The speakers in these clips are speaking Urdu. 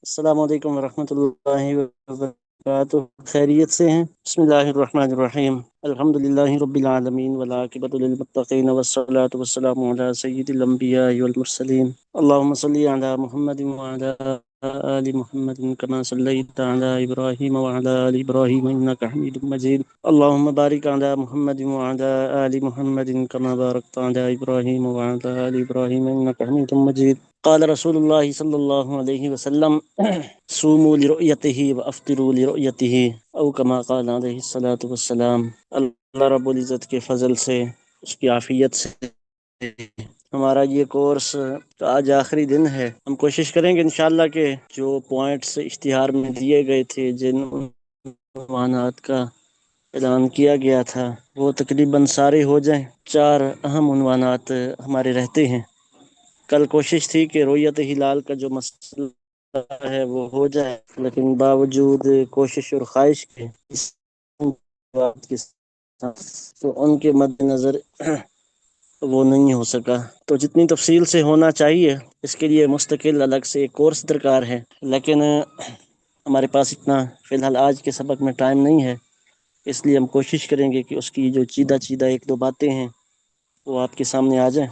السلام علیکم ورحمۃ اللہ وبرکاتہ، خیریت سے ہیں؟ بسم اللہ الرحمن الرحیم، الحمد للہ رب العالمین والعاقبۃ للمتقین والصلاۃ والسلام علی سید الانبیاء والمرسلین، اللہم صلی علی محمد وعلی آل محمد کما صلیت علی ابراہیم وعلی آل ابراہیم انک حمید مجید، اللہم بارک علی محمد وعلی آل محمد کما بارکت علی ابراہیم وعلی آل ابراہیم انک حمید مجید۔ قال رسول اللہ صلی اللہ علیہ وسلم صوموا لرؤیتہ وافطروا لرؤیتہ، او کما قال علیہ الصلاۃ والسلام۔ اللہ رب العزت کے فضل سے، اس کی عافیت سے ہمارا یہ کورس آج آخری دن ہے۔ ہم کوشش کریں گے انشاءاللہ کہ جو پوائنٹس اشتہار میں دیے گئے تھے، جن عنوانات کا اعلان کیا گیا تھا، وہ تقریباً سارے ہو جائیں۔ 4 اہم عنوانات ہمارے رہتے ہیں۔ کل کوشش تھی کہ رؤیت ہلال کا جو مسئلہ ہے وہ ہو جائے، لیکن باوجود کوشش اور خواہش کے تو ان کے مد نظر وہ نہیں ہو سکا۔ تو جتنی تفصیل سے ہونا چاہیے اس کے لیے مستقل الگ سے ایک کورس درکار ہے، لیکن ہمارے پاس اتنا فی الحال آج کے سبق میں ٹائم نہیں ہے، اس لیے ہم کوشش کریں گے کہ اس کی جو چیدہ 1-2 باتیں ہیں وہ آپ کے سامنے آ جائیں۔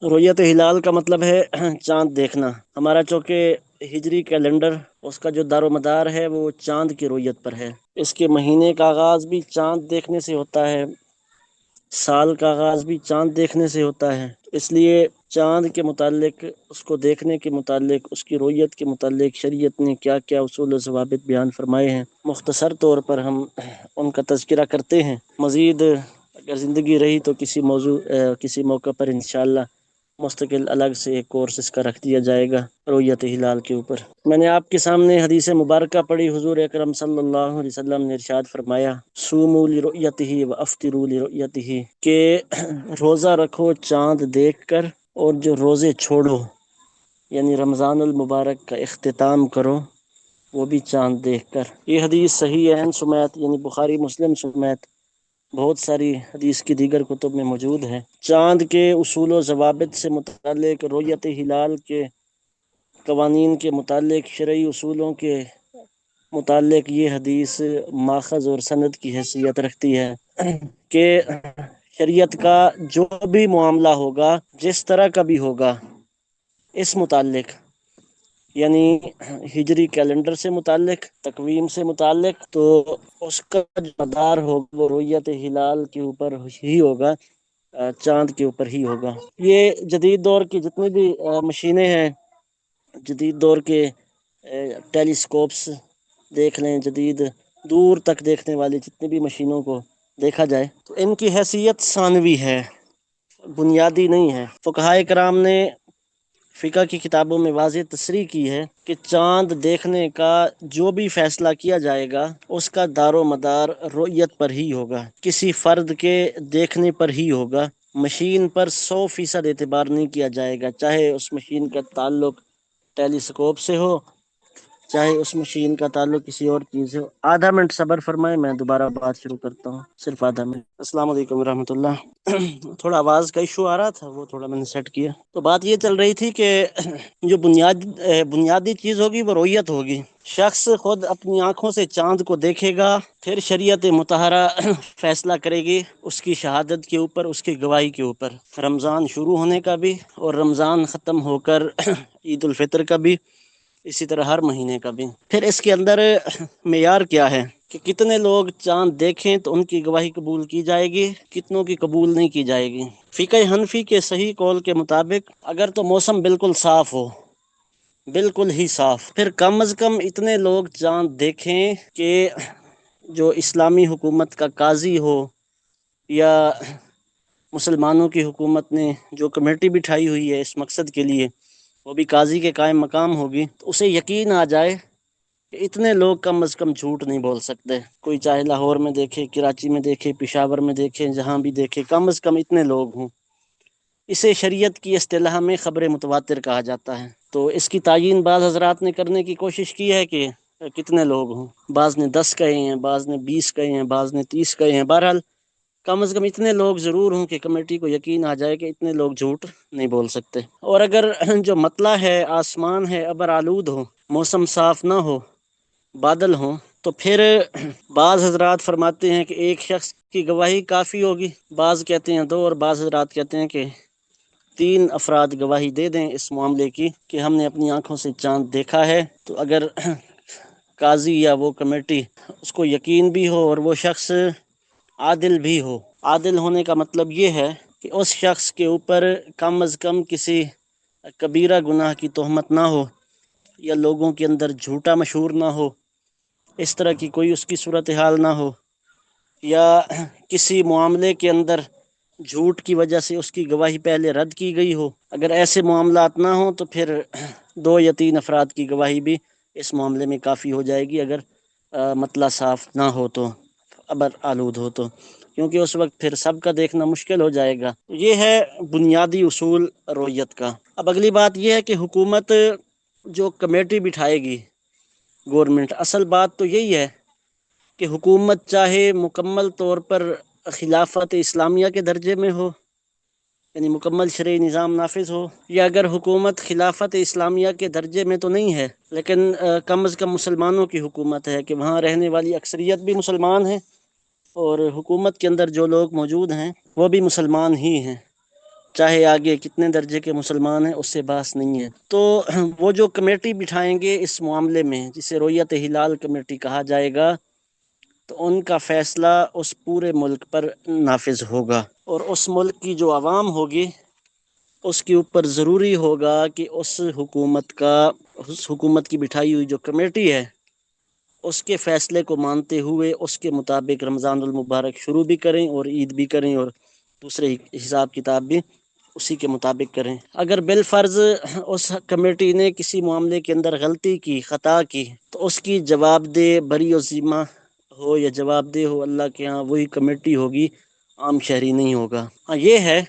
رؤیت ہلال کا مطلب ہے چاند دیکھنا۔ ہمارا چونکہ ہجری کیلنڈر، اس کا جو دار و مدار ہے وہ چاند کی رؤیت پر ہے۔ اس کے مہینے کا آغاز بھی چاند دیکھنے سے ہوتا ہے، سال کا آغاز بھی چاند دیکھنے سے ہوتا ہے۔ اس لیے چاند کے متعلق، اس کو دیکھنے کے متعلق، اس کی رؤیت کے متعلق شریعت نے کیا کیا اصول و ضوابط بیان فرمائے ہیں، مختصر طور پر ہم ان کا تذکرہ کرتے ہیں۔ مزید اگر زندگی رہی تو کسی موقع پر انشاءاللہ مستقل الگ سے ایک کورس اس کا رکھ دیا جائے گا رؤیت ہلال کے اوپر۔ میں نے آپ کے سامنے حدیث مبارکہ پڑھی، حضور اکرم صلی اللہ علیہ وسلم نے ارشاد فرمایا صوموا لرؤیتہ وافطروا لرؤیتہ، کہ روزہ رکھو چاند دیکھ کر، اور جو روزے چھوڑو یعنی رمضان المبارک کا اختتام کرو وہ بھی چاند دیکھ کر۔ یہ حدیث صحیحین سمیت یعنی بخاری مسلم سمیت بہت ساری حدیث کی دیگر کتب میں موجود ہے۔ چاند کے اصول و ضوابط سے متعلق، رؤیت ہلال کے قوانین کے متعلق، شرعی اصولوں کے متعلق یہ حدیث ماخذ اور سند کی حیثیت رکھتی ہے کہ شریعت کا جو بھی معاملہ ہوگا، جس طرح کا بھی ہوگا، اس متعلق یعنی ہجری کیلنڈر سے متعلق، تقویم سے متعلق، تو اس کا جو مدار ہوگا وہ رؤیت ہلال کے اوپر ہی ہوگا، چاند کے اوپر ہی ہوگا۔ یہ جدید دور کی جتنی بھی مشینیں ہیں، جدید دور کے ٹیلیسکوپس دیکھ لیں، جدید دور تک دیکھنے والی جتنی بھی مشینوں کو دیکھا جائے تو ان کی حیثیت ثانوی ہے، بنیادی نہیں ہے۔ فقہائے کرام نے فقہ کی کتابوں میں واضح تصریح کی ہے کہ چاند دیکھنے کا جو بھی فیصلہ کیا جائے گا اس کا دار و مدار رؤیت پر ہی ہوگا، کسی فرد کے دیکھنے پر ہی ہوگا۔ مشین پر 100% اعتبار نہیں کیا جائے گا، چاہے اس مشین کا تعلق ٹیلیسکوپ سے ہو، چاہے اس مشین کا تعلق کسی اور چیز سے ہو۔ آدھا منٹ صبر فرمائے، میں دوبارہ بات شروع کرتا ہوں، صرف آدھا منٹ۔ السلام علیکم ورحمۃ اللہ۔ تھوڑا آواز کا ایشو آ رہا تھا، وہ تھوڑا میں نے سیٹ کیا۔ تو بات یہ چل رہی تھی کہ جو بنیادی چیز ہوگی وہ رؤیت ہوگی۔ شخص خود اپنی آنکھوں سے چاند کو دیکھے گا، پھر شریعت مطہرہ فیصلہ کرے گی اس کی شہادت کے اوپر، اس کی گواہی کے اوپر، رمضان شروع ہونے کا بھی اور رمضان ختم ہو کر عید الفطر کا بھی، اسی طرح ہر مہینے کا بھی۔ پھر اس کے اندر معیار کیا ہے کہ کتنے لوگ چاند دیکھیں تو ان کی گواہی قبول کی جائے گی، کتنوں کی قبول نہیں کی جائے گی۔ فقہ حنفی کے صحیح قول کے مطابق اگر تو موسم بالکل صاف ہو، بالکل ہی صاف، پھر کم از کم اتنے لوگ چاند دیکھیں کہ جو اسلامی حکومت کا قاضی ہو یا مسلمانوں کی حکومت نے جو کمیٹی بٹھائی ہوئی ہے اس مقصد کے لیے، وہ بھی قاضی کے قائم مقام ہوگی، تو اسے یقین آ جائے کہ اتنے لوگ کم از کم جھوٹ نہیں بول سکتے۔ کوئی چاہے لاہور میں دیکھے، کراچی میں دیکھے، پشاور میں دیکھے، جہاں بھی دیکھے، کم از کم اتنے لوگ ہوں۔ اسے شریعت کی اصطلاح میں خبر متواتر کہا جاتا ہے۔ تو اس کی تعیین بعض حضرات نے کرنے کی کوشش کی ہے کہ کتنے لوگ ہوں، بعض نے 10 کہے ہیں، بعض نے 20 کہے ہیں، بعض نے 30 کہے ہیں۔ بہرحال کم از کم اتنے لوگ ضرور ہوں کہ کمیٹی کو یقین آ جائے کہ اتنے لوگ جھوٹ نہیں بول سکتے۔ اور اگر جو مطلع ہے، آسمان ہے، ابر آلود ہو، موسم صاف نہ ہو، بادل ہوں، تو پھر بعض حضرات فرماتے ہیں کہ ایک شخص کی گواہی کافی ہوگی، بعض کہتے ہیں دو، اور بعض حضرات کہتے ہیں کہ 3 افراد گواہی دے دیں اس معاملے کی کہ ہم نے اپنی آنکھوں سے چاند دیکھا ہے۔ تو اگر قاضی یا وہ کمیٹی اس کو یقین بھی ہو اور وہ شخص عادل بھی ہو، عادل ہونے کا مطلب یہ ہے کہ اس شخص کے اوپر کم از کم کسی کبیرہ گناہ کی تہمت نہ ہو، یا لوگوں کے اندر جھوٹا مشہور نہ ہو، اس طرح کی کوئی اس کی صورتحال نہ ہو، یا کسی معاملے کے اندر جھوٹ کی وجہ سے اس کی گواہی پہلے رد کی گئی ہو۔ اگر ایسے معاملات نہ ہوں تو پھر 2 یا 3 افراد کی گواہی بھی اس معاملے میں کافی ہو جائے گی، اگر مطلع صاف نہ ہو تو، ابر آلود ہو تو، کیونکہ اس وقت پھر سب کا دیکھنا مشکل ہو جائے گا۔ یہ ہے بنیادی اصول رویت کا۔ اب اگلی بات یہ ہے کہ حکومت جو کمیٹی بٹھائے گی، گورنمنٹ، اصل بات تو یہی ہے کہ حکومت چاہے مکمل طور پر خلافت اسلامیہ کے درجے میں ہو، یعنی مکمل شرعی نظام نافذ ہو، یا اگر حکومت خلافت اسلامیہ کے درجے میں تو نہیں ہے لیکن کم از کم مسلمانوں کی حکومت ہے، کہ وہاں رہنے والی اکثریت بھی مسلمان ہیں اور حکومت کے اندر جو لوگ موجود ہیں وہ بھی مسلمان ہی ہیں، چاہے آگے کتنے درجے کے مسلمان ہیں اس سے بحث نہیں ہے۔ تو وہ جو کمیٹی بٹھائیں گے اس معاملے میں، جسے رویت ہلال کمیٹی کہا جائے گا، تو ان کا فیصلہ اس پورے ملک پر نافذ ہوگا، اور اس ملک کی جو عوام ہوگی اس کے اوپر ضروری ہوگا کہ اس حکومت کی بٹھائی ہوئی جو کمیٹی ہے اس کے فیصلے کو مانتے ہوئے اس کے مطابق رمضان المبارک شروع بھی کریں اور عید بھی کریں اور دوسرے حساب کتاب بھی اسی کے مطابق کریں۔ اگر بالفرض اس کمیٹی نے کسی معاملے کے اندر غلطی کی، خطا کی، تو اس کی جواب دہ بری و ذمہ ہو یا جواب دہ ہو اللہ کے ہاں وہی کمیٹی ہوگی، عام شہری نہیں ہوگا۔ ہاں یہ ہے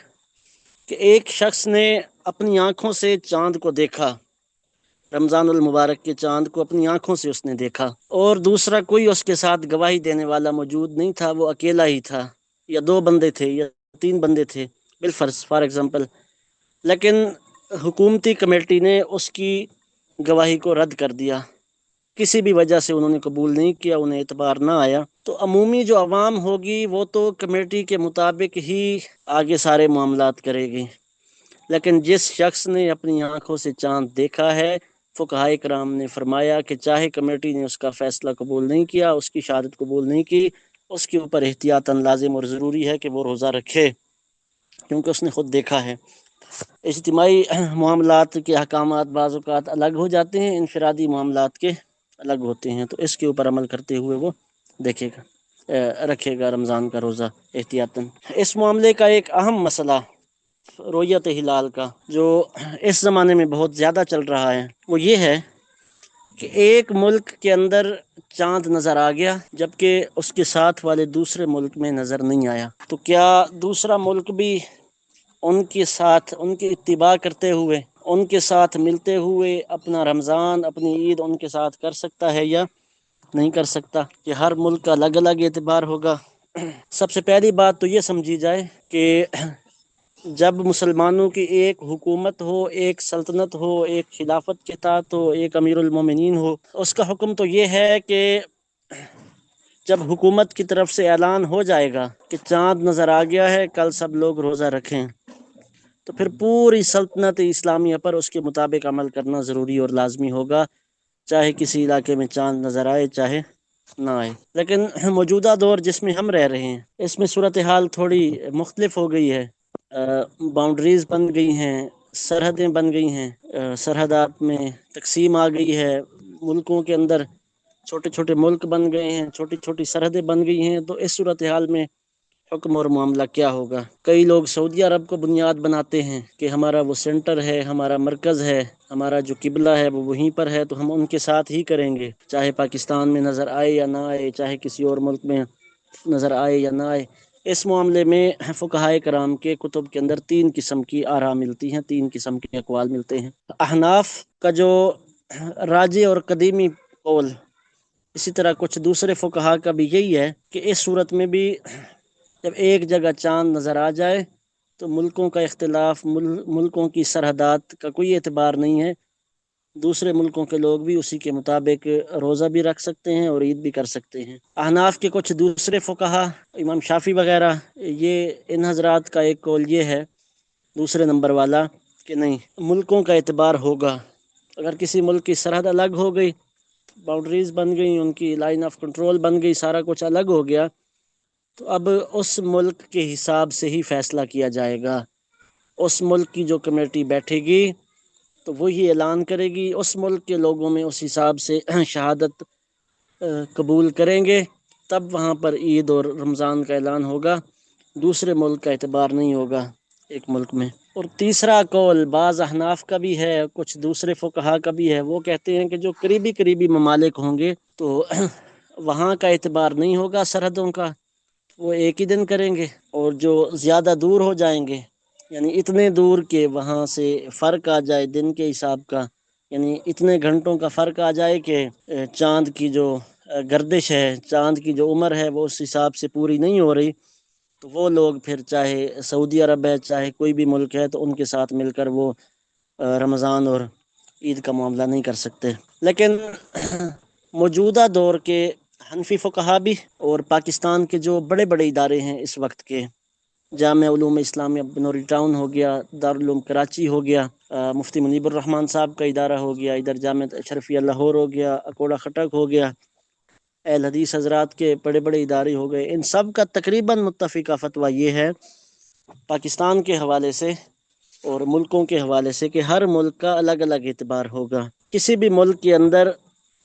کہ ایک شخص نے اپنی آنکھوں سے چاند کو دیکھا، رمضان المبارک کے چاند کو اپنی آنکھوں سے اس نے دیکھا، اور دوسرا کوئی اس کے ساتھ گواہی دینے والا موجود نہیں تھا، وہ اکیلا ہی تھا، یا 2 بندے تھے یا 3 بندے تھے بالفرض فار ایگزامپل، لیکن حکومتی کمیٹی نے اس کی گواہی کو رد کر دیا، کسی بھی وجہ سے انہوں نے قبول نہیں کیا، انہیں اعتبار نہ آیا، تو عمومی جو عوام ہوگی وہ تو کمیٹی کے مطابق ہی آگے سارے معاملات کرے گی، لیکن جس شخص نے اپنی آنکھوں سے چاند دیکھا ہے، فقہائے کرام نے فرمایا کہ چاہے کمیٹی نے اس کا فیصلہ قبول نہیں کیا، اس کی شہادت قبول نہیں کی، اس کے اوپر احتیاطاً لازم اور ضروری ہے کہ وہ روزہ رکھے، کیونکہ اس نے خود دیکھا ہے۔ اجتماعی معاملات کے احکامات بعض اوقات الگ ہو جاتے ہیں، انفرادی معاملات کے الگ ہوتے ہیں، تو اس کے اوپر عمل کرتے ہوئے وہ دیکھے گا، رکھے گا رمضان کا روزہ احتیاطاً۔ اس معاملے کا ایک اہم مسئلہ رویت ہلال کا جو اس زمانے میں بہت زیادہ چل رہا ہے، وہ یہ ہے کہ ایک ملک کے اندر چاند نظر آ گیا جبکہ اس کے ساتھ والے دوسرے ملک میں نظر نہیں آیا، تو کیا دوسرا ملک بھی ان کے ساتھ، ان کی اتباع کرتے ہوئے، ان کے ساتھ ملتے ہوئے اپنا رمضان، اپنی عید ان کے ساتھ کر سکتا ہے یا نہیں کر سکتا؟ کہ ہر ملک کا الگ الگ اعتبار ہوگا۔ سب سے پہلی بات تو یہ سمجھی جائے کہ جب مسلمانوں کی ایک حکومت ہو، ایک سلطنت ہو، ایک خلافت کے تحت ہو، ایک امیر المومنین ہو، اس کا حکم تو یہ ہے کہ جب حکومت کی طرف سے اعلان ہو جائے گا کہ چاند نظر آ گیا ہے، کل سب لوگ روزہ رکھیں، تو پھر پوری سلطنت اسلامیہ پر اس کے مطابق عمل کرنا ضروری اور لازمی ہوگا، چاہے کسی علاقے میں چاند نظر آئے چاہے نہ آئے۔ لیکن موجودہ دور جس میں ہم رہ رہے ہیں اس میں صورتحال تھوڑی مختلف ہو گئی ہے، باؤنڈریز بن گئی ہیں، سرحدیں بن گئی ہیں، سرحدات میں تقسیم آ گئی ہے، ملکوں کے اندر چھوٹے چھوٹے ملک بن گئے ہیں، چھوٹی چھوٹی سرحدیں بن گئی ہیں، تو اس صورتحال میں حکم اور معاملہ کیا ہوگا؟ کئی لوگ سعودی عرب کو بنیاد بناتے ہیں کہ ہمارا وہ سینٹر ہے، ہمارا مرکز ہے، ہمارا جو قبلہ ہے وہ وہیں پر ہے، تو ہم ان کے ساتھ ہی کریں گے، چاہے پاکستان میں نظر آئے یا نہ آئے، چاہے کسی اور ملک میں نظر آئے یا نہ آئے۔ اس معاملے میں فقہائے کرام کے کتب کے اندر 3 قسم کی آراء ملتی ہیں، 3 قسم کے اقوال ملتے ہیں۔ احناف کا جو راجع اور قدیمی قول، اسی طرح کچھ دوسرے فقہا کا بھی یہی ہے کہ اس صورت میں بھی جب ایک جگہ چاند نظر آ جائے تو ملکوں کا اختلاف، ملکوں کی سرحدات کا کوئی اعتبار نہیں ہے، دوسرے ملکوں کے لوگ بھی اسی کے مطابق روزہ بھی رکھ سکتے ہیں اور عید بھی کر سکتے ہیں۔ احناف کے کچھ دوسرے فقہا، امام شافعی وغیرہ، یہ ان حضرات کا ایک قول یہ ہے دوسرے نمبر والا کہ نہیں، ملکوں کا اعتبار ہوگا۔ اگر کسی ملک کی سرحد الگ ہو گئی، باؤنڈریز بن گئی، ان کی لائن آف کنٹرول بن گئی، سارا کچھ الگ ہو گیا، تو اب اس ملک کے حساب سے ہی فیصلہ کیا جائے گا۔ اس ملک کی جو کمیٹی بیٹھے گی تو وہی اعلان کرے گی، اس ملک کے لوگوں میں اس حساب سے شہادت قبول کریں گے، تب وہاں پر عید اور رمضان کا اعلان ہوگا، دوسرے ملک کا اعتبار نہیں ہوگا ایک ملک میں۔ اور تیسرا قول بعض احناف کا بھی ہے، کچھ دوسرے فقہا کا بھی ہے، وہ کہتے ہیں کہ جو قریبی ممالک ہوں گے تو وہاں کا اعتبار نہیں ہوگا سرحدوں کا، وہ ایک ہی دن کریں گے، اور جو زیادہ دور ہو جائیں گے، یعنی اتنے دور کہ وہاں سے فرق آ جائے دن کے حساب کا، یعنی اتنے گھنٹوں کا فرق آ جائے کہ چاند کی جو گردش ہے، چاند کی جو عمر ہے وہ اس حساب سے پوری نہیں ہو رہی، تو وہ لوگ پھر چاہے سعودی عرب ہے، چاہے کوئی بھی ملک ہے، تو ان کے ساتھ مل کر وہ رمضان اور عید کا معاملہ نہیں کر سکتے۔ لیکن موجودہ دور کے حنفی فقہا بھی اور پاکستان کے جو بڑے بڑے ادارے ہیں اس وقت کے، جامعہ علوم اسلامیہ بنوری ٹاؤن ہو گیا، دارالعلوم کراچی ہو گیا، مفتی منیب الرحمن صاحب کا ادارہ ہو گیا، ادھر جامعہ اشرفیہ لاہور ہو گیا، اکوڑا خٹک ہو گیا، اہل حدیث حضرات کے بڑے بڑے ادارے ہو گئے، ان سب کا تقریباً متفقہ فتویٰ یہ ہے پاکستان کے حوالے سے اور ملکوں کے حوالے سے کہ ہر ملک کا الگ الگ اعتبار ہوگا۔ کسی بھی ملک کے اندر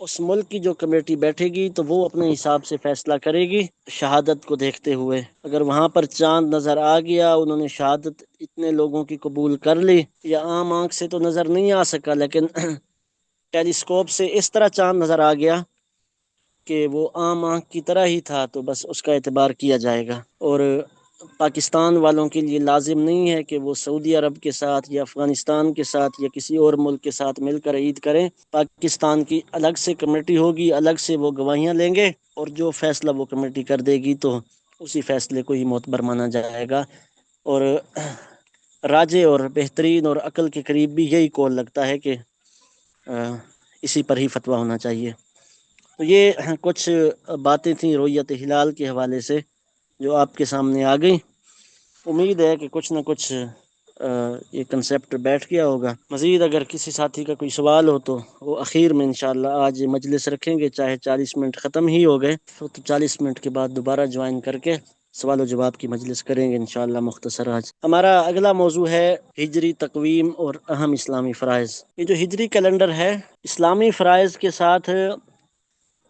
اس ملک کی جو کمیٹی بیٹھے گی تو وہ اپنے حساب سے فیصلہ کرے گی شہادت کو دیکھتے ہوئے۔ اگر وہاں پر چاند نظر آ گیا، انہوں نے شہادت اتنے لوگوں کی قبول کر لی، یا عام آنکھ سے تو نظر نہیں آ سکا لیکن ٹیلیسکوپ سے اس طرح چاند نظر آ گیا کہ وہ عام آنکھ کی طرح ہی تھا، تو بس اس کا اعتبار کیا جائے گا۔ اور پاکستان والوں کے لیے لازم نہیں ہے کہ وہ سعودی عرب کے ساتھ یا افغانستان کے ساتھ یا کسی اور ملک کے ساتھ مل کر عید کریں، پاکستان کی الگ سے کمیٹی ہوگی، الگ سے وہ گواہیاں لیں گے، اور جو فیصلہ وہ کمیٹی کر دے گی تو اسی فیصلے کو ہی معتبر مانا جائے گا۔ اور راجے اور بہترین اور عقل کے قریب بھی یہی قول لگتا ہے کہ اسی پر ہی فتویٰ ہونا چاہیے۔ تو یہ کچھ باتیں تھیں رؤیت ہلال کے حوالے سے جو آپ کے سامنے آ گئی۔ امید ہے کہ کچھ نہ کچھ یہ کنسیپٹ بیٹھ گیا ہوگا۔ مزید اگر کسی ساتھی کا کوئی سوال ہو تو وہ اخیر میں انشاءاللہ آج مجلس رکھیں گے، چاہے 40 منٹ ختم ہی ہو گئے تو 40 منٹ کے بعد دوبارہ جوائن کر کے سوال و جواب کی مجلس کریں گے انشاءاللہ مختصر۔ آج ہمارا اگلا موضوع ہے ہجری تقویم اور اہم اسلامی فرائض۔ یہ جو ہجری کیلنڈر ہے، اسلامی فرائض کے ساتھ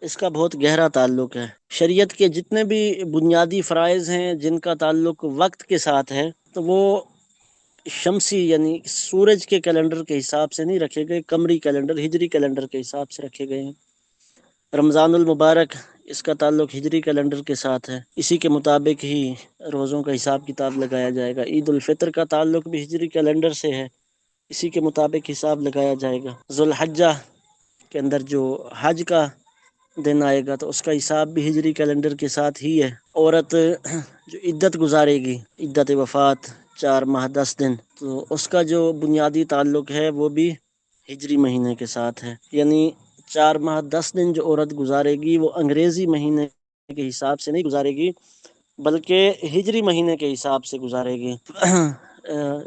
اس کا بہت گہرا تعلق ہے۔ شریعت کے جتنے بھی بنیادی فرائض ہیں جن کا تعلق وقت کے ساتھ ہے، تو وہ شمسی یعنی سورج کے کیلنڈر کے حساب سے نہیں رکھے گئے، قمری کیلنڈر، ہجری کیلنڈر کے حساب سے رکھے گئے ہیں۔ رمضان المبارک، اس کا تعلق ہجری کیلنڈر کے ساتھ ہے، اسی کے مطابق ہی روزوں کا حساب کتاب لگایا جائے گا۔ عید الفطر کا تعلق بھی ہجری کیلنڈر سے ہے، اسی کے مطابق حساب لگایا جائے گا۔ ذوالحجہ کے اندر جو حج کا دن آئے گا تو اس کا حساب بھی ہجری کیلنڈر کے ساتھ ہی ہے۔ عورت جو عدت گزارے گی، عدت وفات 4 ماہ 10 دن، تو اس کا جو بنیادی تعلق ہے وہ بھی ہجری مہینے کے ساتھ ہے، یعنی 4 ماہ 10 دن جو عورت گزارے گی وہ انگریزی مہینے کے حساب سے نہیں گزارے گی بلکہ ہجری مہینے کے حساب سے گزارے گی۔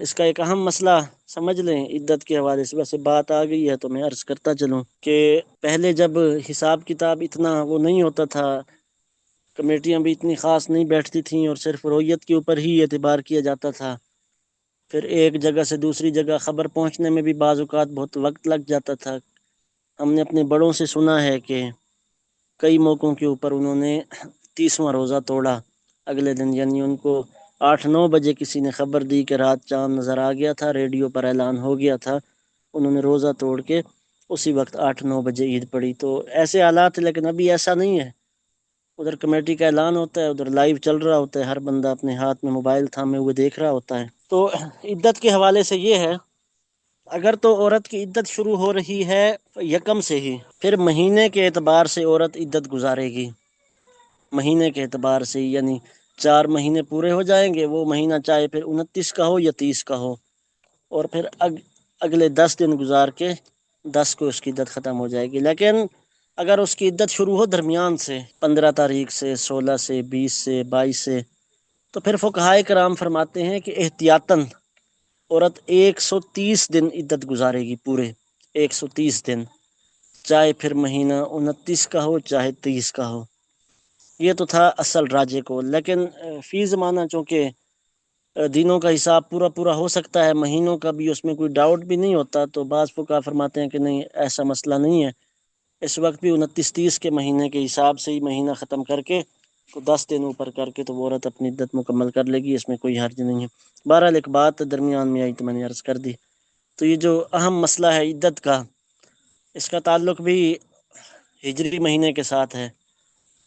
اس کا ایک اہم مسئلہ سمجھ لیں عدت کے حوالے سے، ویسے بات آ گئی ہے تو میں عرض کرتا چلوں کہ پہلے جب حساب کتاب اتنا وہ نہیں ہوتا تھا، کمیٹیاں بھی اتنی خاص نہیں بیٹھتی تھیں اور صرف رویت کے اوپر ہی اعتبار کیا جاتا تھا، پھر ایک جگہ سے دوسری جگہ خبر پہنچنے میں بھی بعض اوقات بہت وقت لگ جاتا تھا۔ ہم نے اپنے بڑوں سے سنا ہے کہ کئی موقعوں کے اوپر انہوں نے 30واں روزہ توڑا اگلے دن، یعنی ان کو 8-9 بجے کسی نے خبر دی کہ رات چاند نظر آ گیا تھا، ریڈیو پر اعلان ہو گیا تھا، انہوں نے روزہ توڑ کے اسی وقت 8-9 بجے عید پڑی۔ تو ایسے حالات، لیکن ابھی ایسا نہیں ہے، ادھر کمیٹی کا اعلان ہوتا ہے، ادھر لائیو چل رہا ہوتا ہے، ہر بندہ اپنے ہاتھ میں موبائل تھامے ہوئے دیکھ رہا ہوتا ہے۔ تو عدت کے حوالے سے یہ ہے، اگر تو عورت کی عدت شروع ہو رہی ہے یکم سے ہی، پھر مہینے کے اعتبار سے عورت عدت گزارے گی، مہینے کے اعتبار سے، یعنی 4 مہینے پورے ہو جائیں گے، وہ مہینہ چاہے پھر 29 کا ہو یا 30 کا ہو، اور پھر اگلے 10 دن گزار کے 10 کو اس کی عدت ختم ہو جائے گی۔ لیکن اگر اس کی عدت شروع ہو درمیان سے، 15 تاریخ سے، 16 سے، 20 سے، 22 سے، تو پھر فقہائے کرام فرماتے ہیں کہ احتیاطاً عورت 130 دن عدت گزارے گی، پورے 130 دن، چاہے پھر مہینہ 29 کا ہو چاہے 30 کا ہو۔ یہ تو تھا اصل راجے کو، لیکن فی زمانہ چونکہ دنوں کا حساب پورا پورا ہو سکتا ہے، مہینوں کا بھی، اس میں کوئی ڈاؤٹ بھی نہیں ہوتا، تو بعض فقہا فرماتے ہیں کہ نہیں، ایسا مسئلہ نہیں ہے، اس وقت بھی 29-30 کے مہینے کے حساب سے ہی مہینہ ختم کر کے تو 10 دن اوپر کر کے تو وہ عورت اپنی عدت مکمل کر لے گی، اس میں کوئی حرج نہیں ہے۔ بہرحال ایک بات درمیان میں آئی تو میں نے عرض کر دی۔ تو یہ جو اہم مسئلہ ہے عدت کا، اس کا تعلق بھی ہجری مہینے کے ساتھ ہے۔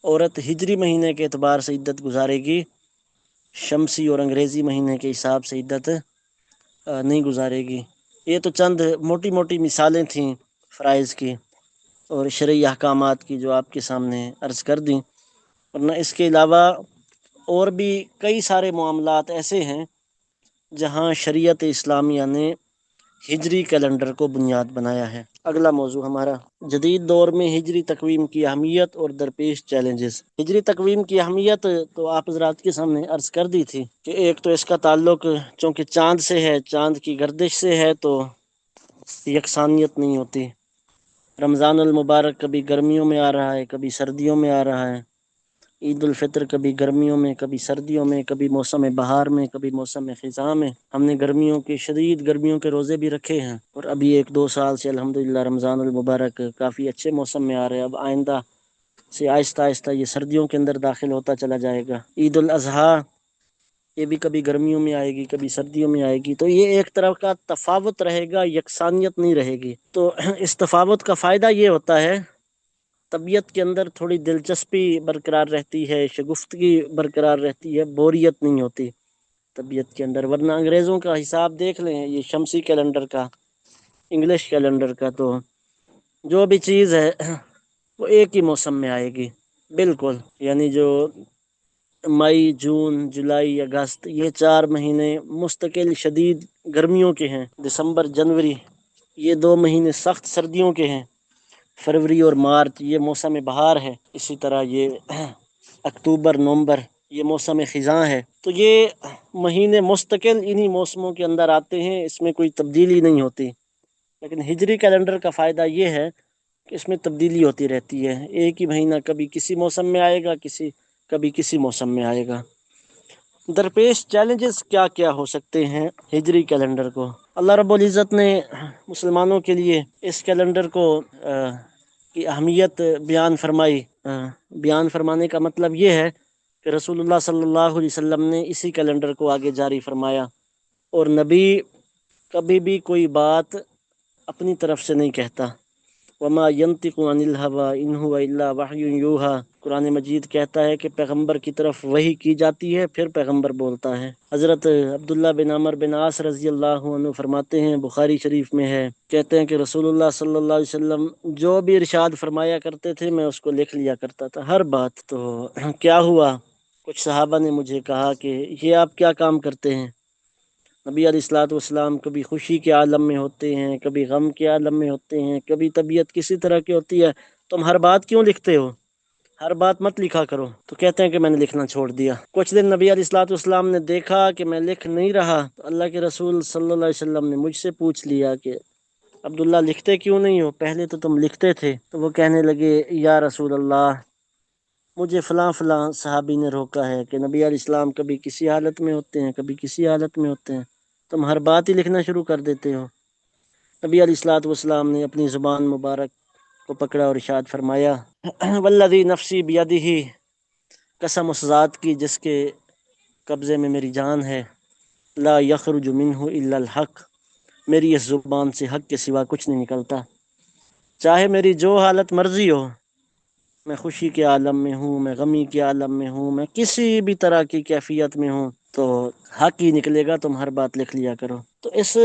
عورت ہجری مہینے کے اعتبار سے عدت گزارے گی، شمسی اور انگریزی مہینے کے حساب سے عدت نہیں گزارے گی۔ یہ تو چند موٹی موٹی مثالیں تھیں فرائض کی اور شرعی احکامات کی جو آپ کے سامنے عرض کر دیں، ورنہ اس کے علاوہ اور بھی کئی سارے معاملات ایسے ہیں جہاں شریعت اسلامیہ نے ہجری کیلنڈر کو بنیاد بنایا ہے۔ اگلا موضوع ہمارا جدید دور میں ہجری تقویم کی اہمیت اور درپیش چیلنجز۔ ہجری تقویم کی اہمیت تو آپ حضرات کے سامنے عرض کر دی تھی کہ ایک تو اس کا تعلق چونکہ چاند سے ہے، چاند کی گردش سے ہے، تو یکسانیت نہیں ہوتی۔ رمضان المبارک کبھی گرمیوں میں آ رہا ہے، کبھی سردیوں میں آ رہا ہے۔ عید الفطر کبھی گرمیوں میں، کبھی سردیوں میں، کبھی موسم بہار میں، کبھی موسم خزاں میں۔ ہم نے گرمیوں کے، شدید گرمیوں کے روزے بھی رکھے ہیں، اور ابھی 1-2 سال سے الحمدللہ رمضان المبارک کافی اچھے موسم میں آ رہے ہیں۔ اب آئندہ سے آہستہ آہستہ یہ سردیوں کے اندر داخل ہوتا چلا جائے گا۔ عید الاضحیٰ یہ بھی کبھی گرمیوں میں آئے گی، کبھی سردیوں میں آئے گی، تو یہ ایک طرح کا تفاوت رہے گا، یکسانیت نہیں رہے گی۔ تو اس تفاوت کا فائدہ یہ ہوتا ہے، طبیعت کے اندر تھوڑی دلچسپی برقرار رہتی ہے، شگفتگی برقرار رہتی ہے، بوریت نہیں ہوتی طبیعت کے اندر۔ ورنہ انگریزوں کا حساب دیکھ لیں، یہ شمسی کیلنڈر کا، انگلش کیلنڈر کا، تو جو بھی چیز ہے وہ ایک ہی موسم میں آئے گی بالکل۔ یعنی جو مئی، جون، جولائی، اگست، یہ 4 مہینے مستقل شدید گرمیوں کے ہیں۔ دسمبر، جنوری یہ 2 مہینے سخت سردیوں کے ہیں۔ فروری اور مارچ یہ موسم بہار ہے۔ اسی طرح یہ اکتوبر، نومبر یہ موسم خزاں ہے۔ تو یہ مہینے مستقل انہی موسموں کے اندر آتے ہیں، اس میں کوئی تبدیلی نہیں ہوتی۔ لیکن ہجری کیلنڈر کا فائدہ یہ ہے کہ اس میں تبدیلی ہوتی رہتی ہے، ایک ہی مہینہ کبھی کسی موسم میں آئے گا، کبھی کسی موسم میں آئے گا۔ درپیش چیلنجز کیا کیا ہو سکتے ہیں ہجری کیلنڈر کو؟ اللہ رب العزت نے مسلمانوں کے لیے اس کیلنڈر کو کی اہمیت بیان فرمائی۔ بیان فرمانے کا مطلب یہ ہے کہ رسول اللہ صلی اللہ علیہ وسلم نے اسی کیلنڈر کو آگے جاری فرمایا، اور نبی کبھی بھی کوئی بات اپنی طرف سے نہیں کہتا۔ وما ينطق عن الهوى ان هو الا وحی یوحی، قرآن مجید کہتا ہے کہ پیغمبر کی طرف وحی کی جاتی ہے، پھر پیغمبر بولتا ہے۔ حضرت عبداللہ بن عمر بن عاص رضی اللہ عنہ فرماتے ہیں، بخاری شریف میں ہے، کہتے ہیں کہ رسول اللہ صلی اللہ علیہ وسلم جو بھی ارشاد فرمایا کرتے تھے میں اس کو لکھ لیا کرتا تھا، ہر بات۔ تو کیا ہوا، کچھ صحابہ نے مجھے کہا کہ یہ آپ کیا کام کرتے ہیں؟ نبی علیہ الصلوۃ والسلام کبھی خوشی کے عالم میں ہوتے ہیں، کبھی غم کے عالم میں ہوتے ہیں، کبھی طبیعت کسی طرح کی ہوتی ہے، تم ہر بات کیوں لکھتے ہو؟ ہر بات مت لکھا کرو۔ تو کہتے ہیں کہ میں نے لکھنا چھوڑ دیا۔ کچھ دن نبی علیہ الصلوۃ والسلام نے دیکھا کہ میں لکھ نہیں رہا، تو اللہ کے رسول صلی اللہ علیہ وسلم نے مجھ سے پوچھ لیا کہ عبداللہ لکھتے کیوں نہیں ہو؟ پہلے تو تم لکھتے تھے۔ تو وہ کہنے لگے، یا رسول اللہ، مجھے فلاں فلاں صحابی نے روکا ہے کہ نبی علیہ السلام کبھی کسی حالت میں ہوتے ہیں، کبھی کسی حالت میں ہوتے ہیں، تم ہر بات ہی لکھنا شروع کر دیتے ہو۔ نبی علیہ الصلوۃ والسلام نے اپنی زبان مبارک کو پکڑا اور ارشاد فرمایا، والذی نفسی بیدہ، قسم اس ذات کی جس کے قبضے میں میری جان ہے، لا یخرج منہ الا الحق، میری اس زبان سے حق کے سوا کچھ نہیں نکلتا۔ چاہے میری جو حالت مرضی ہو، میں خوشی کے عالم میں ہوں، میں غمی کے عالم میں ہوں، میں کسی بھی طرح کی کیفیت میں ہوں، تو حق ہی نکلے گا، تم ہر بات لکھ لیا کرو۔ تو اس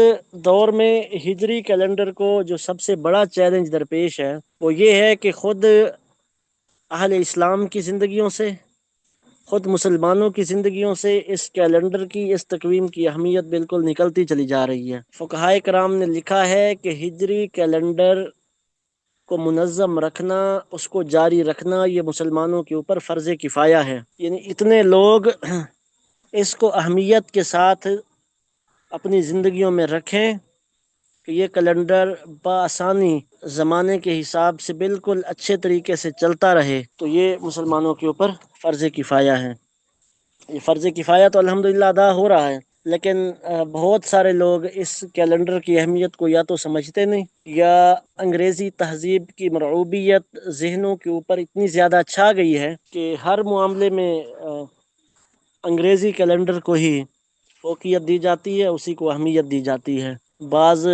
دور میں ہجری کیلنڈر کو جو سب سے بڑا چیلنج درپیش ہے وہ یہ ہے کہ خود اہل اسلام کی زندگیوں سے خود مسلمانوں کی زندگیوں سے اس کیلنڈر کی، اس تقویم کی اہمیت بالکل نکلتی چلی جا رہی ہے۔ فقہائے کرام نے لکھا ہے کہ ہجری کیلنڈر کو منظم رکھنا، اس کو جاری رکھنا، یہ مسلمانوں کے اوپر فرض کفایہ ہے۔ یعنی اتنے لوگ اس کو اہمیت کے ساتھ اپنی زندگیوں میں رکھیں کہ یہ کیلنڈر بآسانی زمانے کے حساب سے بالکل اچھے طریقے سے چلتا رہے، تو یہ مسلمانوں کے اوپر فرض کفایہ ہے۔ یہ فرض کفایہ تو الحمدللہ ادا ہو رہا ہے، لیکن بہت سارے لوگ اس کیلنڈر کی اہمیت کو یا تو سمجھتے نہیں، یا انگریزی تہذیب کی مرعوبیت ذہنوں کے اوپر اتنی زیادہ چھا گئی ہے کہ ہر معاملے میں انگریزی کیلنڈر کو ہی فوقیت دی جاتی ہے، اسی کو اہمیت دی جاتی ہے۔ بعض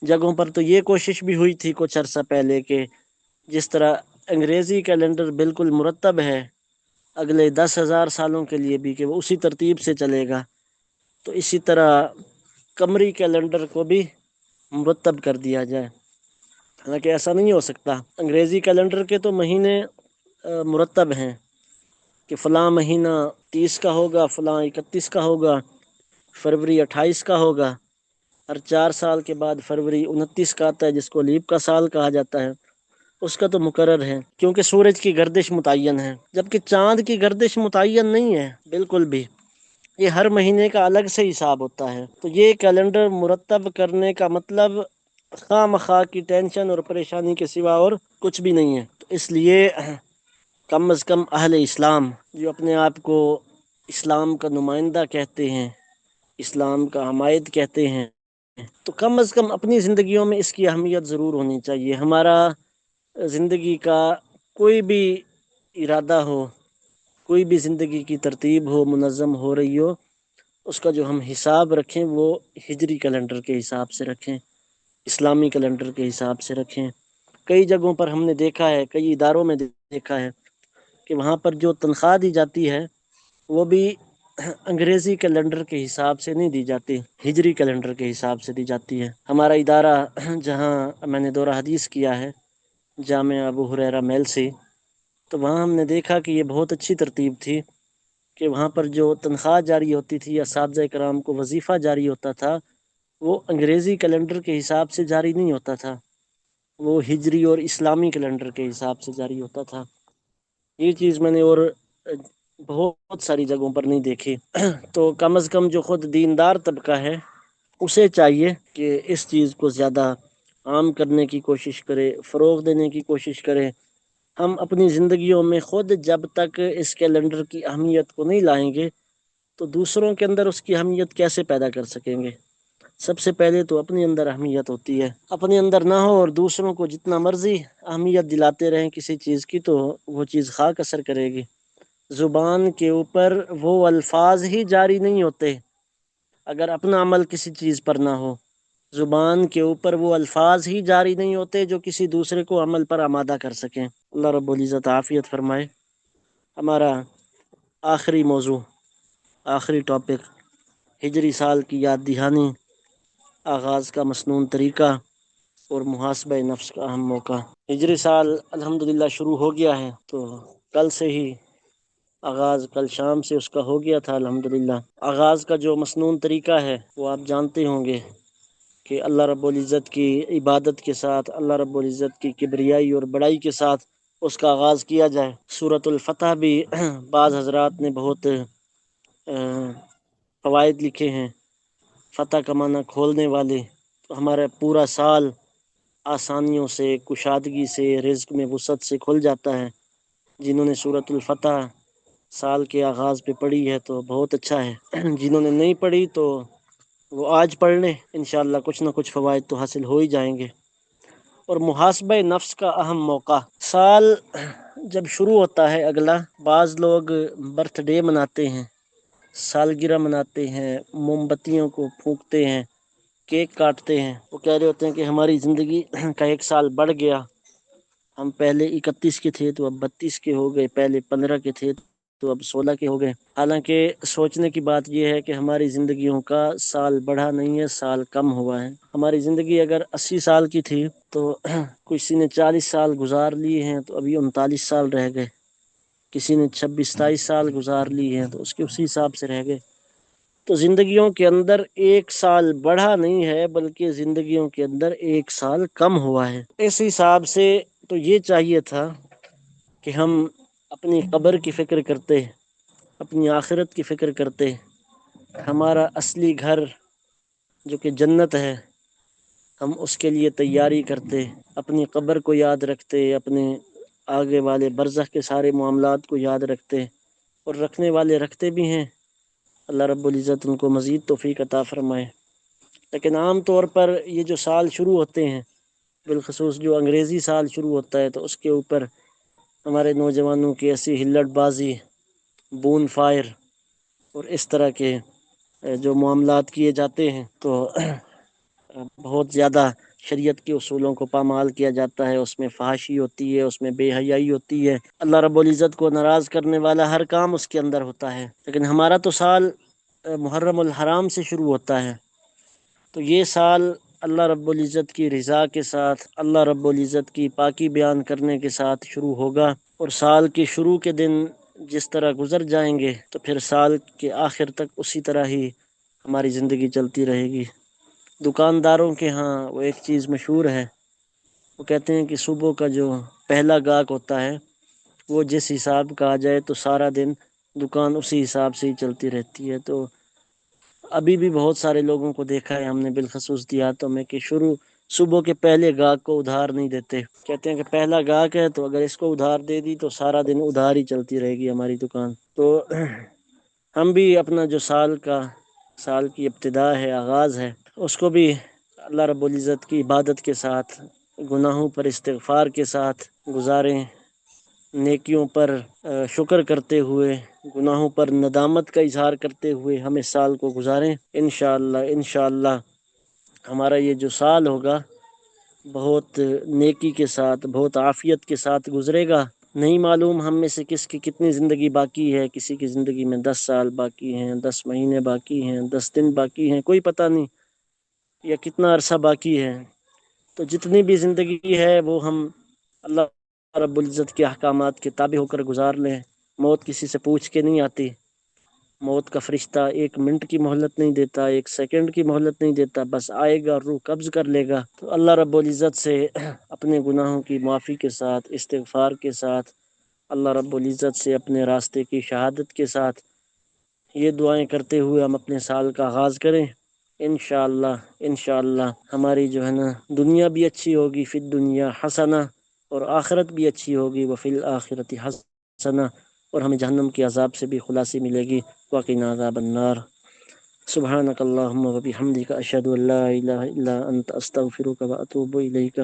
جگہوں پر تو یہ کوشش بھی ہوئی تھی کچھ عرصہ پہلے کہ جس طرح انگریزی کیلنڈر بالکل مرتب ہے اگلے 10,000 سالوں کے لیے بھی، کہ وہ اسی ترتیب سے چلے گا، تو اسی طرح قمری کیلنڈر کو بھی مرتب کر دیا جائے۔ حالانکہ ایسا نہیں ہو سکتا۔ انگریزی کیلنڈر کے تو مہینے مرتب ہیں کہ فلاں مہینہ 30 کا ہوگا، فلاں 31 کا ہوگا، فروری 28 کا ہوگا، ہر 4 سال کے بعد فروری 29 کا آتا ہے جس کو لیپ کا سال کہا جاتا ہے، اس کا تو مقرر ہے کیونکہ سورج کی گردش متعین ہے، جبکہ چاند کی گردش متعین نہیں ہے بالکل بھی۔ یہ ہر مہینے کا الگ سے حساب ہوتا ہے۔ تو یہ کیلنڈر مرتب کرنے کا مطلب خواہ مخواہ کی ٹینشن اور پریشانی کے سوا اور کچھ بھی نہیں ہے۔ تو اس لیے کم از کم اہل اسلام جو اپنے آپ کو اسلام کا نمائندہ کہتے ہیں، اسلام کا حمایت کہتے ہیں، تو کم از کم اپنی زندگیوں میں اس کی اہمیت ضرور ہونی چاہیے۔ ہمارا زندگی کا کوئی بھی ارادہ ہو، کوئی بھی زندگی کی ترتیب ہو، منظم ہو رہی ہو، اس کا جو ہم حساب رکھیں وہ ہجری کیلنڈر کے حساب سے رکھیں، اسلامی کیلنڈر کے حساب سے رکھیں۔ کئی جگہوں پر ہم نے دیکھا ہے، کئی اداروں میں دیکھا ہے کہ وہاں پر جو تنخواہ دی جاتی ہے وہ بھی انگریزی کیلنڈر کے حساب سے نہیں دی جاتی، ہجری کیلنڈر کے حساب سے دی جاتی ہے۔ ہمارا ادارہ جہاں میں نے دورہ حدیث کیا ہے، جامعہ ابو ہریرہ میلسی، تو وہاں ہم نے دیکھا کہ یہ بہت اچھی ترتیب تھی کہ وہاں پر جو تنخواہ جاری ہوتی تھی یا اساتذہ کرام کو وظیفہ جاری ہوتا تھا، وہ انگریزی کیلنڈر کے حساب سے جاری نہیں ہوتا تھا، وہ ہجری اور اسلامی کیلنڈر کے حساب سے جاری ہوتا تھا۔ یہ چیز میں نے اور بہت ساری جگہوں پر نہیں دیکھی۔ تو کم از کم جو خود دیندار طبقہ ہے اسے چاہیے کہ اس چیز کو زیادہ عام کرنے کی کوشش کرے، فروغ دینے کی کوشش کرے۔ ہم اپنی زندگیوں میں خود جب تک اس کیلنڈر کی اہمیت کو نہیں لائیں گے تو دوسروں کے اندر اس کی اہمیت کیسے پیدا کر سکیں گے؟ سب سے پہلے تو اپنے اندر اہمیت ہوتی ہے، اپنے اندر نہ ہو اور دوسروں کو جتنا مرضی اہمیت دلاتے رہیں کسی چیز کی تو وہ چیز خاک اثر کرے گی۔ زبان کے اوپر وہ الفاظ ہی جاری نہیں ہوتے اگر اپنا عمل کسی چیز پر نہ ہو۔ زبان کے اوپر وہ الفاظ ہی جاری نہیں ہوتے جو کسی دوسرے کو عمل پر آمادہ کر سکیں۔ اللہ رب العزت عافیت فرمائے۔ ہمارا آخری موضوع، آخری ٹاپک، ہجری سال کی یاد دہانی، آغاز کا مسنون طریقہ اور محاسبہ نفس کا اہم موقع۔ ہجری سال الحمدللہ شروع ہو گیا ہے، تو کل سے ہی آغاز، کل شام سے اس کا ہو گیا تھا الحمدللہ۔ آغاز کا جو مسنون طریقہ ہے وہ آپ جانتے ہوں گے کہ اللہ رب العزت کی عبادت کے ساتھ، اللہ رب العزت کی کبریائی اور بڑائی کے ساتھ اس کا آغاز کیا جائے۔ سورۃ الفتح بھی بعض حضرات نے بہت فوائد لکھے ہیں۔ فتح کا معنی کھولنے والے، تو ہمارا پورا سال آسانیوں سے، کشادگی سے، رزق میں وسعت سے کھل جاتا ہے۔ جنہوں نے سورۃ الفتح سال کے آغاز پہ پڑھی ہے تو بہت اچھا ہے، جنہوں نے نہیں پڑھی تو وہ آج پڑھ لیں، انشاءاللہ کچھ نہ کچھ فوائد تو حاصل ہو ہی جائیں گے۔ اور محاسبہ نفس کا اہم موقع، سال جب شروع ہوتا ہے اگلا، بعض لوگ برتھ ڈے مناتے ہیں، سالگرہ مناتے ہیں، موم بتیوں کو پھونکتے ہیں، کیک کاٹتے ہیں، وہ کہہ رہے ہوتے ہیں کہ ہماری زندگی کا 1 سال بڑھ گیا، ہم پہلے 31 کے تھے تو اب 32 کے ہو گئے، پہلے 15 کے تھے تو اب 16 کے ہو گئے۔ حالانکہ سوچنے کی بات یہ ہے کہ ہماری زندگیوں کا سال بڑھا نہیں ہے، سال کم ہوا ہے۔ ہماری زندگی اگر 80 سال کی تھی تو کسی نے 40 سال گزار لیے ہیں تو ابھی 39 سال رہ گئے۔ کسی نے 26-27 سال گزار لی ہیں تو اس کے اسی حساب سے رہ گئے۔ تو زندگیوں کے اندر 1 سال بڑھا نہیں ہے، بلکہ زندگیوں کے اندر 1 سال کم ہوا ہے۔ اس حساب سے تو یہ چاہیے تھا کہ ہم اپنی قبر کی فکر کرتے، اپنی آخرت کی فکر کرتے، ہمارا اصلی گھر جو کہ جنت ہے ہم اس کے لیے تیاری کرتے، اپنی قبر کو یاد رکھتے، اپنے آگے والے برزخ کے سارے معاملات کو یاد رکھتے، اور رکھنے والے رکھتے بھی ہیں۔ اللہ رب العزت ان کو مزید توفیق عطا فرمائے۔ لیکن عام طور پر یہ جو سال شروع ہوتے ہیں، بالخصوص جو انگریزی سال شروع ہوتا ہے، تو اس کے اوپر ہمارے نوجوانوں کی ایسی ہلٹ بازی، بون فائر اور اس طرح کے جو معاملات کیے جاتے ہیں، تو بہت زیادہ شریعت کے اصولوں کو پامال کیا جاتا ہے، اس میں فحاشی ہوتی ہے، اس میں بے حیائی ہوتی ہے، اللہ رب العزت کو ناراض کرنے والا ہر کام اس کے اندر ہوتا ہے۔ لیکن ہمارا تو سال محرم الحرام سے شروع ہوتا ہے، تو یہ سال اللہ رب العزت کی رضا کے ساتھ، اللہ رب العزت کی پاکی بیان کرنے کے ساتھ شروع ہوگا، اور سال کے شروع کے دن جس طرح گزر جائیں گے تو پھر سال کے آخر تک اسی طرح ہی ہماری زندگی چلتی رہے گی۔ دکانداروں کے ہاں وہ ایک چیز مشہور ہے، وہ کہتے ہیں کہ صبح کا جو پہلا گاہک ہوتا ہے وہ جس حساب کا آ جائے تو سارا دن دکان اسی حساب سے ہی چلتی رہتی ہے۔ تو ابھی بھی بہت سارے لوگوں کو دیکھا ہے ہم نے، بالخصوص دیہاتوں میں، کہ صبح کے پہلے گاہک کو ادھار نہیں دیتے، کہتے ہیں کہ پہلا گاہک ہے تو اگر اس کو ادھار دے دی تو سارا دن ادھار ہی چلتی رہے گی ہماری دکان۔ تو ہم بھی اپنا جو سال کی ابتدا ہے، آغاز ہے، اس کو بھی اللہ رب العزت کی عبادت کے ساتھ، گناہوں پر استغفار کے ساتھ گزاریں، نیکیوں پر شکر کرتے ہوئے، گناہوں پر ندامت کا اظہار کرتے ہوئے ہم اس سال کو گزاریں۔ انشاءاللہ ہمارا یہ جو سال ہوگا بہت نیکی کے ساتھ، بہت عافیت کے ساتھ گزرے گا۔ نہیں معلوم ہم میں سے کس کی کتنی زندگی باقی ہے، کسی کی زندگی میں 10 سال باقی ہیں، 10 مہینے باقی ہیں، 10 دن باقی ہیں، کوئی پتہ نہیں، یا کتنا عرصہ باقی ہے۔ تو جتنی بھی زندگی ہے وہ ہم اللہ رب العزت کے احکامات کے تابع ہو کر گزار لیں۔ موت کسی سے پوچھ کے نہیں آتی، موت کا فرشتہ 1 منٹ کی مہلت نہیں دیتا، 1 سیکنڈ کی مہلت نہیں دیتا، بس آئے گا، روح قبض کر لے گا۔ تو اللہ رب العزت سے اپنے گناہوں کی معافی کے ساتھ، استغفار کے ساتھ، اللہ رب العزت سے اپنے راستے کی شہادت کے ساتھ یہ دعائیں کرتے ہوئے ہم اپنے سال کا آغاز کریں۔ انشاءاللہ ہماری جو ہے نا دنیا بھی اچھی ہوگی، فی الدنیا حسنہ، اور آخرت بھی اچھی ہوگی، وفی الآخرۃ حسنہ، اور ہمیں جہنم کے عذاب سے بھی خلاصی ملے گی۔ وقنا عذاب النار۔ سبحانک اللہم وبحمدک، اشہد ان لا الہ الا انت، استغفرک واتوب الیک۔